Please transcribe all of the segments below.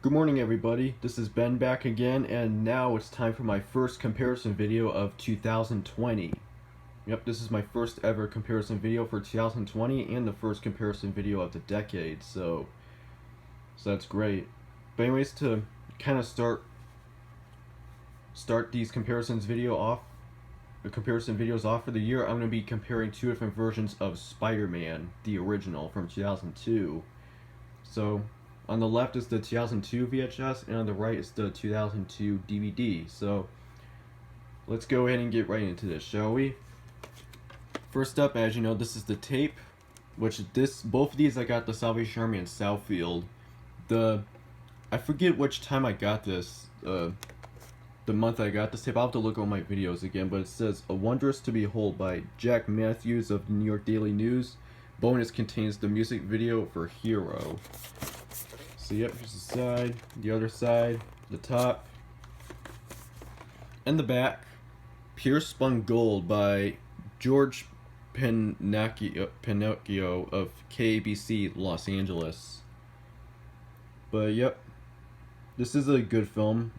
Good morning everybody, this is Ben back again, and now it's time for my first comparison video of 2020. Yep, this is my first ever comparison video for 2020 and the first comparison video of the decade, so that's great. But anyways, to kind of start these comparison videos off for the year, I'm going to be comparing two different versions of Spider-Man, the original from 2002. So on the left is the 2002 VHS, and on the right is the 2002 DVD. So let's go ahead and get right into this, shall we? First up, as you know, this is the tape, which both of these I got the Salvation Army in Southfield. I forget which time I got this, the month I got this tape. I'll have to look at my videos again, but it says A Wondrous to Behold by Jack Matthews of the New York Daily News. Bonus contains the music video for Hero. So yep, here's the side, the other side, the top, and the back. Pure Spun Gold by George Pinocchio of KABC Los Angeles. But yep, this is a good film.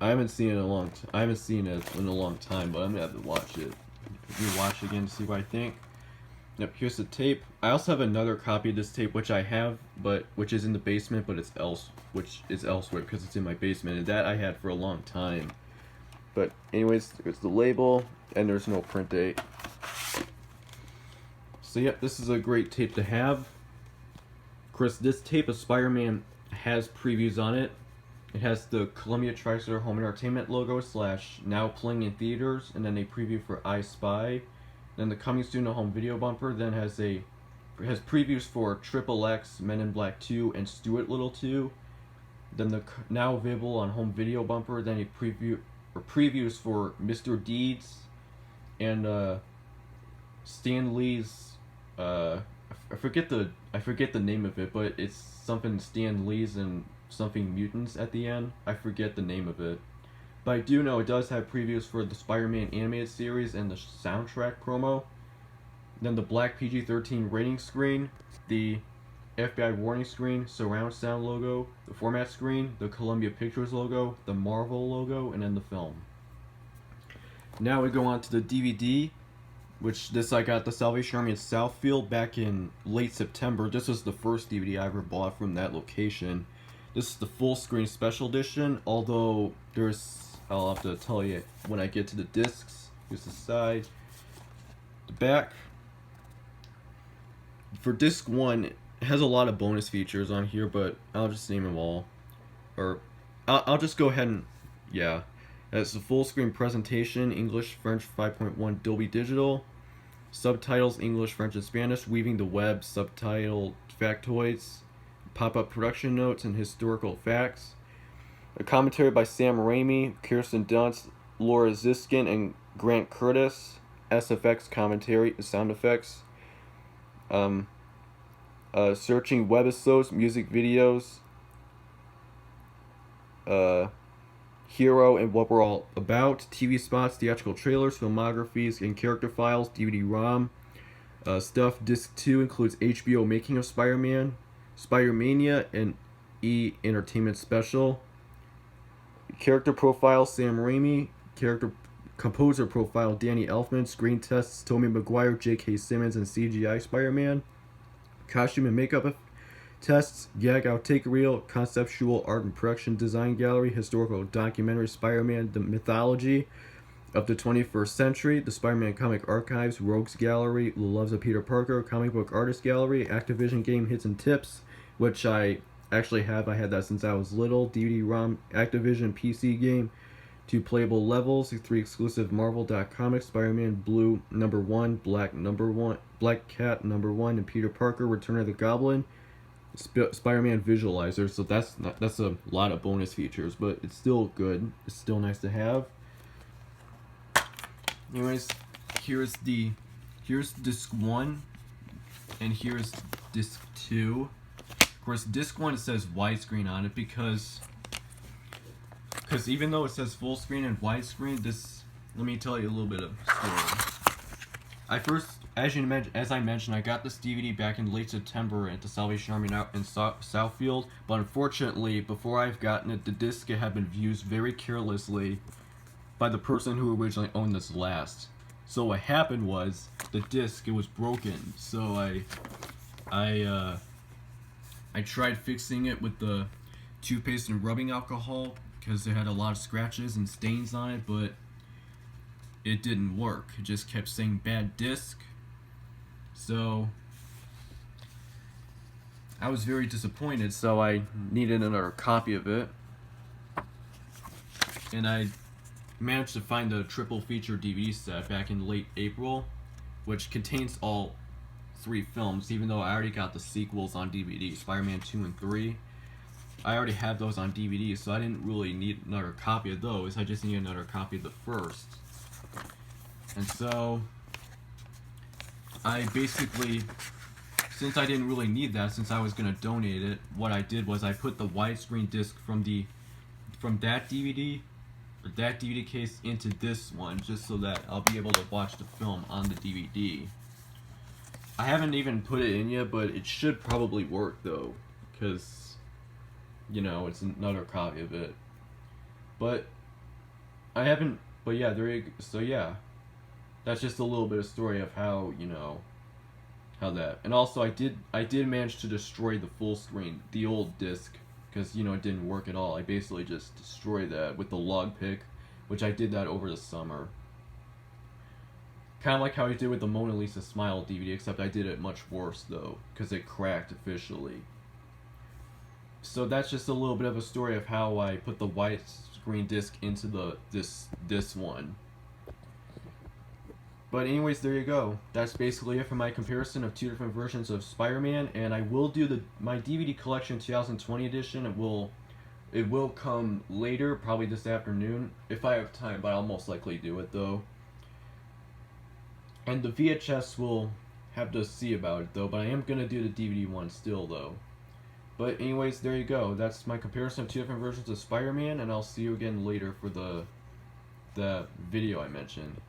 I haven't seen it in a long time, but I'm gonna have to watch it. Rewatch again to see what I think. Yep, here's the tape. I also have another copy of this tape, which I have, which is in the basement, but which is elsewhere because it's in my basement, and that I had for a long time. But anyways, there's the label, and there's no print date. So yep, this is a great tape to have. Of course, this tape of Spider-Man has previews on it. It has the Columbia TriStar Home Entertainment logo / now playing in theaters, and then a preview for I Spy. Then the coming soon to home video bumper then has previews for XXX, Men in Black 2, and Stuart Little 2. Then the now available on home video bumper, then previews for Mr. Deeds and Stan Lee's I forget the name of it, but it's something Stan Lee's and something Mutants at the end. I forget the name of it. But I do know it does have previews for the Spider-Man animated series and the soundtrack promo. Then the black PG-13 rating screen, the FBI warning screen, surround sound logo, the format screen, the Columbia Pictures logo, the Marvel logo, and then the film. Now we go on to the DVD, which I got the Salvation Army in Southfield back in late September. This was the first DVD I ever bought from that location. This is the full screen special edition, although I'll have to tell you when I get to the discs. Here's the side, the back. For disc 1, it has a lot of bonus features on here, but I'll just name them all. Or I'll just go ahead and, yeah. It's a full screen presentation, English, French 5.1 Dolby Digital. Subtitles, English, French, and Spanish, weaving the web, subtitled factoids, pop-up production notes, and historical facts. A commentary by Sam Raimi, Kirsten Dunst, Laura Ziskin, and Grant Curtis. SFX commentary, sound effects. Searching webisodes, music videos. Hero and what we're all about. TV spots, theatrical trailers, filmographies, and character files. DVD-ROM. Stuff. Disc 2 includes HBO Making of Spider-Man, Spider-Mania, and Entertainment Special. Character profile, Sam Raimi. Composer profile, Danny Elfman. Screen tests, Tobey Maguire, J.K. Simmons, and CGI Spider-Man. Costume and makeup tests, gag outtake reel, conceptual art and production design gallery, historical documentary, Spider-Man, the mythology of the 21st century, the Spider-Man comic archives, Rogues Gallery, The Loves of Peter Parker, comic book artist gallery, Activision game hits and tips, which I actually have. I had that since I was little. DVD-ROM, Activision PC game, 2 playable levels, 3 exclusive Marvel.comics, Spider-Man Blue #1, Black Cat #1, and Peter Parker Return of the Goblin. Spider-Man visualizer. So that's a lot of bonus features, but it's still good. It's still nice to have. Anyways, here's disc 1, and here's disc 2. Of course, disc 1, it says widescreen on it because even though it says full screen and widescreen, let me tell you a little bit of story. I first as I mentioned, I got this DVD back in late September at the Salvation Army now in Southfield, but unfortunately, before I've gotten it, the disc had been used very carelessly by the person who originally owned this last. So what happened was the disc, it was broken. So I tried fixing it with the toothpaste and rubbing alcohol because it had a lot of scratches and stains on it, but it didn't work. It just kept saying bad disc. So I was very disappointed, so I needed another copy of it. And I managed to find a triple feature DVD set back in late April, which contains all 3 films, even though I already got the sequels on DVD, Spider-Man 2 and 3. I already have those on DVD, so I didn't really need another copy of those. I just needed another copy of the first. And so I basically, since I didn't really need that, since I was going to donate it, what I did was I put the widescreen disc from that DVD, or that DVD case, into this one, just so that I'll be able to watch the film on the DVD. I haven't even put it in yet, but it should probably work though, because, you know, it's another copy of it. But I haven't, but yeah, there you go. So yeah, that's just a little bit of story of how, you know, how that. And also I did manage to destroy the full screen, the old disc, because, you know, it didn't work at all. I basically just destroyed that with the log pick, which I did that over the summer. Kind of like how I did with the Mona Lisa Smile DVD, except I did it much worse though, because it cracked officially. So that's just a little bit of a story of how I put the widescreen disc into this one. But anyways, there you go. That's basically it for my comparison of 2 different versions of Spider-Man, and I will do my DVD collection 2020 edition. It will come later, probably this afternoon, if I have time, but I'll most likely do it though. And the VHS will have to see about it though, but I am gonna do the DVD one still though. But anyways, there you go. That's my comparison of 2 different versions of Spider-Man, and I'll see you again later for the video I mentioned.